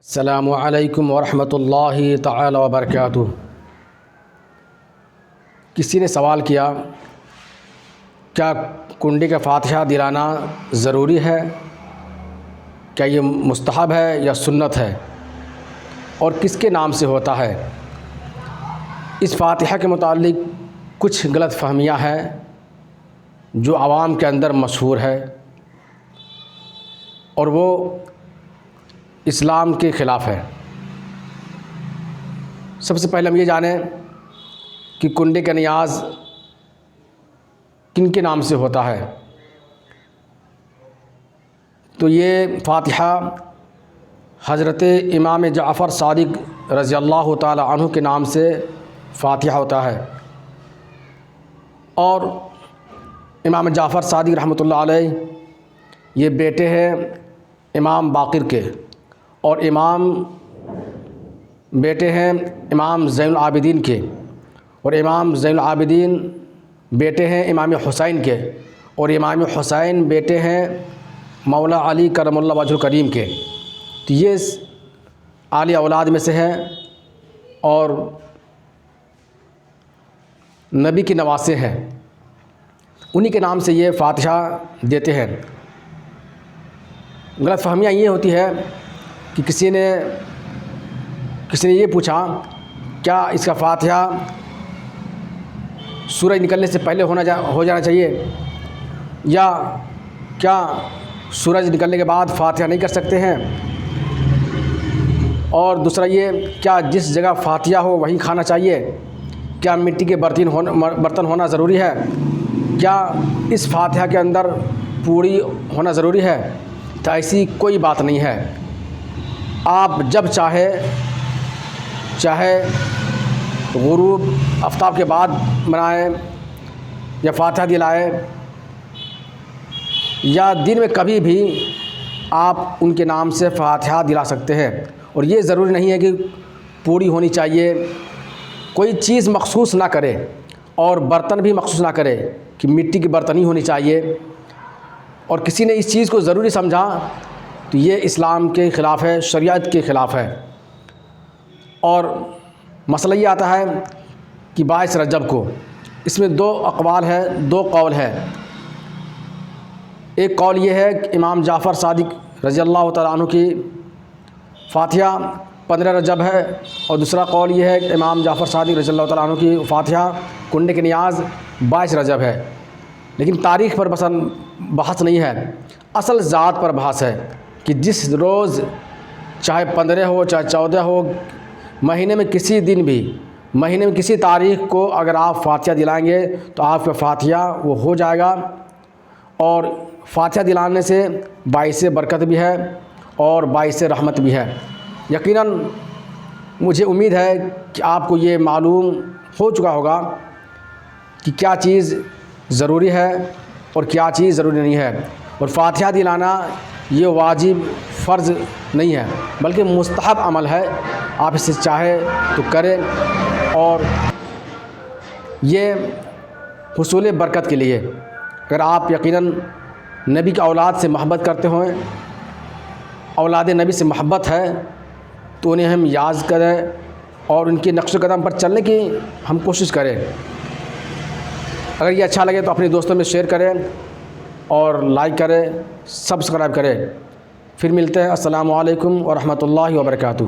السلام علیکم ورحمۃ اللہ تعالی وبرکاتہ۔ کسی نے سوال کیا، کیا کنڈی کا فاتحہ دلانا ضروری ہے؟ کیا یہ مستحب ہے یا سنت ہے؟ اور کس کے نام سے ہوتا ہے؟ اس فاتحہ کے متعلق کچھ غلط فہمیاں ہیں جو عوام کے اندر مشہور ہے، اور وہ اسلام کے خلاف ہے۔ سب سے پہلے ہم یہ جانیں کہ کنڈے کا نیاز کن کے نام سے ہوتا ہے۔ تو یہ فاتحہ حضرت امام جعفر صادق رضی اللہ تعالی عنہ کے نام سے فاتحہ ہوتا ہے، اور امام جعفر صادق رحمۃ اللہ علیہ یہ بیٹے ہیں امام باقر کے، اور بیٹے ہیں امام زین العابدین کے، اور امام زین العابدین بیٹے ہیں امام حسین کے، اور امام حسین بیٹے ہیں مولا علی کرم اللہ وجہ کریم کے۔ تو یہ اعلی اولاد میں سے ہیں اور نبی کے نواسے ہیں، انہی کے نام سے یہ فاتحہ دیتے ہیں۔ غلط فہمیاں یہ ہوتی ہے کہ کسی نے یہ پوچھا، کیا اس کا فاتحہ سورج نکلنے سے پہلے ہو جانا چاہیے، یا کیا سورج نکلنے کے بعد فاتحہ نہیں کر سکتے ہیں؟ اور دوسرا یہ، کیا جس جگہ فاتحہ ہو وہیں کھانا چاہیے؟ کیا مٹی کے برتن ہونا ضروری ہے؟ کیا اس فاتحہ کے اندر پوری ہونا ضروری ہے؟ تو ایسی کوئی بات نہیں ہے۔ آپ جب چاہے غروب آفتاب کے بعد بنائیں یا فاتحہ دلائیں، یا دن میں کبھی بھی آپ ان کے نام سے فاتحہ دلا سکتے ہیں۔ اور یہ ضروری نہیں ہے کہ پوری ہونی چاہیے، کوئی چیز مخصوص نہ کرے، اور برتن بھی مخصوص نہ کرے کہ مٹی کی برتن ہی ہونی چاہیے، اور کسی نے اس چیز کو ضروری سمجھا تو یہ اسلام کے خلاف ہے، شریعت کے خلاف ہے۔ اور مسئلہ یہ آتا ہے کہ 22 رجب کو اس میں دو قول ہے۔ ایک قول یہ ہے کہ امام جعفر صادق رضی اللہ تعالیٰ عنہ کی فاتحہ 15 رجب ہے، اور دوسرا قول یہ ہے کہ امام جعفر صادق رضی اللہ تعالیٰ عنہ کی فاتحہ کنڈے کے نیاز 22 رجب ہے۔ لیکن تاریخ پر بحث نہیں ہے، اصل ذات پر بحث ہے کہ جس روز، چاہے 15 ہو چاہے 14 ہو، مہینے میں کسی تاریخ کو اگر آپ فاتحہ دلائیں گے تو آپ کا فاتحہ وہ ہو جائے گا، اور فاتحہ دلانے سے باعث برکت بھی ہے اور باعث رحمت بھی ہے۔ یقیناً مجھے امید ہے کہ آپ کو یہ معلوم ہو چکا ہوگا کہ کیا چیز ضروری ہے اور کیا چیز ضروری نہیں ہے۔ اور فاتحہ دلانا یہ واجب فرض نہیں ہے، بلکہ مستحب عمل ہے، آپ اسے چاہے تو کریں، اور یہ حصول برکت کے لیے۔ اگر آپ یقیناً نبی کی اولاد سے محبت کرتے ہوئے، اولاد نبی سے محبت ہے، تو انہیں ہم یاد کریں اور ان کے نقش قدم پر چلنے کی ہم کوشش کریں۔ اگر یہ اچھا لگے تو اپنے دوستوں میں شیئر کریں اور لائک کریں، سبسکرائب کریں۔ پھر ملتے ہیں۔ السلام علیکم ورحمۃ اللہ وبرکاتہ۔